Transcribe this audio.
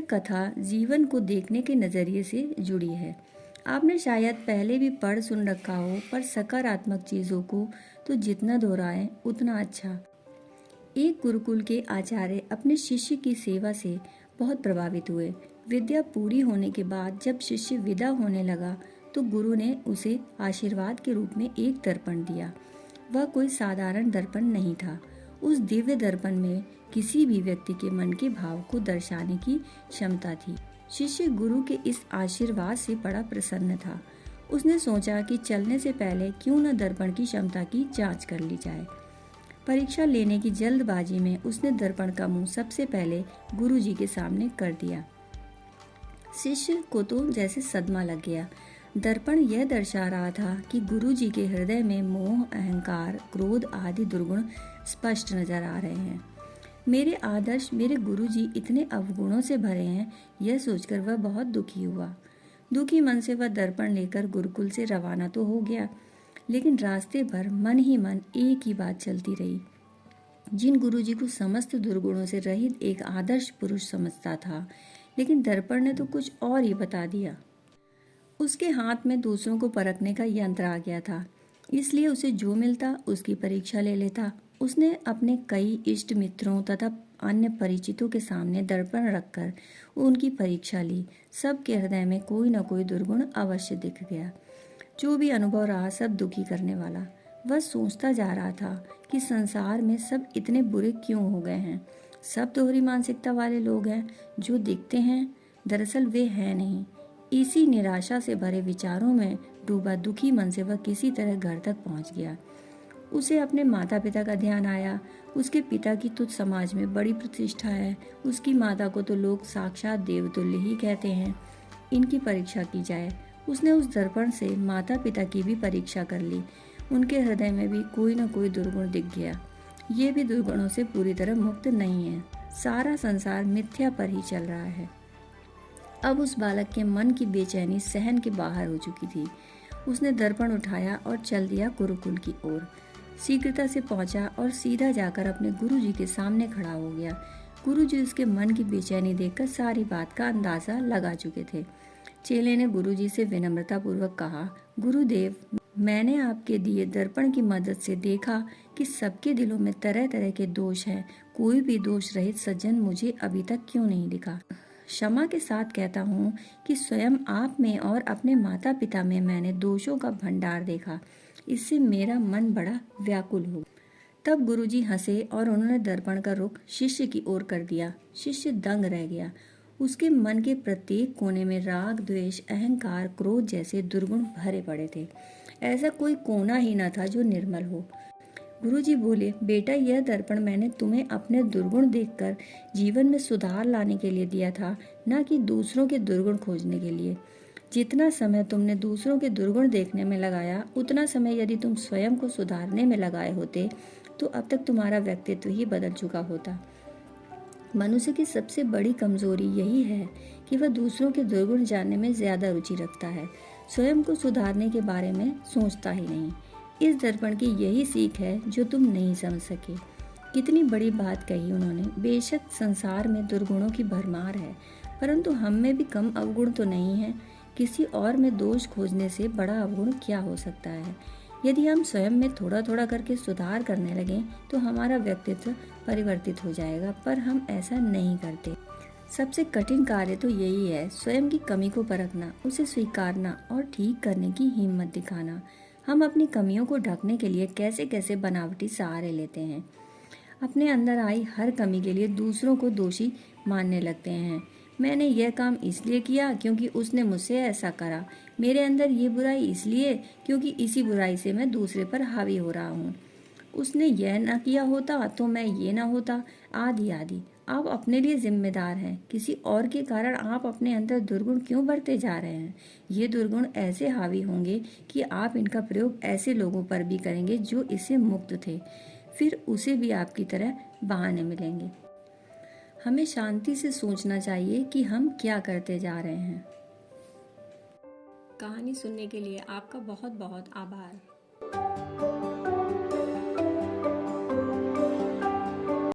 यह कथा जीवन को देखने के नज़रिए से जुड़ी है। आपने शायद पहले भी पढ़ सुन रखा हो, पर सकारात्मक चीज़ों को तो जितना दोहराएं उतना अच्छा। एक गुरुकुल के आचार्य अपने शिष्य की सेवा से बहुत प्रभावित हुए। विद्या पूरी होने के बाद जब शिष्य विदा होने लगा तो गुरु ने उसे आशीर्वाद के रूप में एक दर्पण दिया। वह कोई साधारण दर्पण नहीं था। उस दिव्य दर्पण में किसी भी व्यक्ति के मन के भाव को दर्शाने की क्षमता थी। शिष्य गुरु के इस आशीर्वाद से बड़ा प्रसन्न था। उसने सोचा कि चलने से पहले क्यों न दर्पण की क्षमता की जांच कर ली जाए। परीक्षा लेने की जल्दबाजी में उसने दर्पण का मुंह सबसे पहले गुरुजी के सामने कर दिया। शिष्य को तो जैसे सदमा लग गया। दर्पण यह दर्शा रहा था कि गुरुजी के हृदय में मोह, अहंकार, क्रोध आदि दुर्गुण स्पष्ट नजर आ रहे हैं। मेरे आदर्श, मेरे गुरुजी इतने अवगुणों से भरे हैं, यह सोचकर वह बहुत दुखी हुआ। दुखी मन से वह दर्पण लेकर गुरुकुल से रवाना तो हो गया, लेकिन रास्ते भर मन ही मन एक ही बात चलती रही। जिन गुरुजी को समस्त दुर्गुणों से रहित एक आदर्श पुरुष समझता था, लेकिन दर्पण ने तो कुछ और ही बता दिया। उसके हाथ में दूसरों को परखने का यंत्र आ गया था, इसलिए उसे जो मिलता उसकी परीक्षा ले लेता। उसने अपने कई इष्ट मित्रों तथा अन्य परिचितों के सामने दर्पण रखकर उनकी परीक्षा ली। सबके हृदय में कोई न कोई दुर्गुण अवश्य दिख गया। जो भी अनुभव रहा सब दुखी करने वाला। वह सोचता जा रहा था कि संसार में सब इतने बुरे क्यों हो गए हैं। सब दोहरी मानसिकता वाले लोग हैं। जो दिखते हैं दरअसल वे हैं नहीं। इसी निराशा से भरे विचारों में डूबा दुखी मन से वह किसी तरह घर तक पहुंच गया। उसे अपने माता पिता का ध्यान आया। उसके पिता की तो समाज में बड़ी प्रतिष्ठा है। उसकी माता को तो लोग साक्षात देवतुल्य ही कहते हैं। इनकी परीक्षा की जाए। उसने उस दर्पण से माता पिता की भी परीक्षा कर ली। उनके हृदय में भी कोई न कोई दुर्गुण दिख गया। ये भी दुर्गुणों से पूरी तरह मुक्त नहीं है। सारा संसार मिथ्या पर ही चल रहा है। अब उस बालक के मन की बेचैनी सहन के बाहर हो चुकी थी। उसने दर्पण उठाया और चल दिया गुरुकुल की ओर। शीघ्रता से पहुंचा और सीधा जाकर अपने गुरुजी के सामने खड़ा हो गया। गुरुजी उसके मन की बेचैनी देखकर सारी बात का अंदाजा लगा चुके थे। चेले ने गुरुजी से विनम्रता पूर्वक कहा, गुरुदेव, मैंने आपके दिए दर्पण की मदद से देखा कि सबके दिलों में तरह तरह के दोष हैं। कोई भी दोष रहित सज्जन मुझे अभी तक क्यों नहीं दिखा। क्षमा के साथ कहता हूँ कि स्वयं आप में और अपने माता पिता में मैंने दोषों का भंडार देखा। इससे मेरा मन बड़ा व्याकुल हो। तब गुरुजी हंसे और उन्होंने दर्पण का रुख शिष्य की ओर कर दिया। शिष्य दंग रह गया। उसके मन के प्रत्येक कोने में राग, द्वेष, अहंकार, क्रोध जैसे दुर्गुण भरे पड़े थे। ऐसा कोई कोना ही न था जो निर्मल हो। गुरुजी बोले, बेटा, यह दर्पण मैंने तुम्हें अपने दुर्गुण देखकर जीवन में सुधार लाने के लिए दिया था, न कि दूसरों के दुर्गुण खोजने के लिए। जितना समय तुमने दूसरों के दुर्गुण देखने में लगाया, उतना समय यदि तुम स्वयं को सुधारने में लगाए होते तो अब तक तुम्हारा व्यक्तित्व ही बदल चुका होता। मनुष्य की सबसे बड़ी कमजोरी यही है कि वह दूसरों के दुर्गुण जानने में ज्यादा रुचि रखता है, स्वयं को सुधारने के बारे में सोचता ही नहीं। इस दर्पण की यही सीख है जो तुम नहीं समझ सके। कितनी बड़ी बात कही उन्होंने। बेशक संसार में दुर्गुणों की भरमार है, परंतु हम में भी कम अवगुण तो नहीं है। किसी और में दोष खोजने से बड़ा अवगुण क्या हो सकता है। यदि हम स्वयं में थोड़ा थोड़ा करके सुधार करने लगें तो हमारा व्यक्तित्व परिवर्तित हो जाएगा, पर हम ऐसा नहीं करते। सबसे कठिन कार्य तो यही है, स्वयं की कमी को परखना, उसे स्वीकारना और ठीक करने की हिम्मत दिखाना। हम अपनी कमियों को ढकने के लिए कैसे कैसे बनावटी सहारे लेते हैं। अपने अंदर आई हर कमी के लिए दूसरों को दोषी मानने लगते हैं। मैंने यह काम इसलिए किया क्योंकि उसने मुझसे ऐसा करा। मेरे अंदर ये बुराई इसलिए क्योंकि इसी बुराई से मैं दूसरे पर हावी हो रहा हूँ। उसने यह ना किया होता तो मैं ये ना होता, आदि आदि। आप अपने लिए जिम्मेदार हैं। किसी और के कारण आप अपने अंदर दुर्गुण क्यों बढ़ते जा रहे हैं। ये दुर्गुण ऐसे हावी होंगे कि आप इनका प्रयोग ऐसे लोगों पर भी करेंगे जो इससे मुक्त थे। फिर उसे भी आपकी तरह बहाने मिलेंगे। हमें शांति से सोचना चाहिए कि हम क्या करते जा रहे हैं। कहानी सुनने के लिए आपका बहुत बहुत आभार।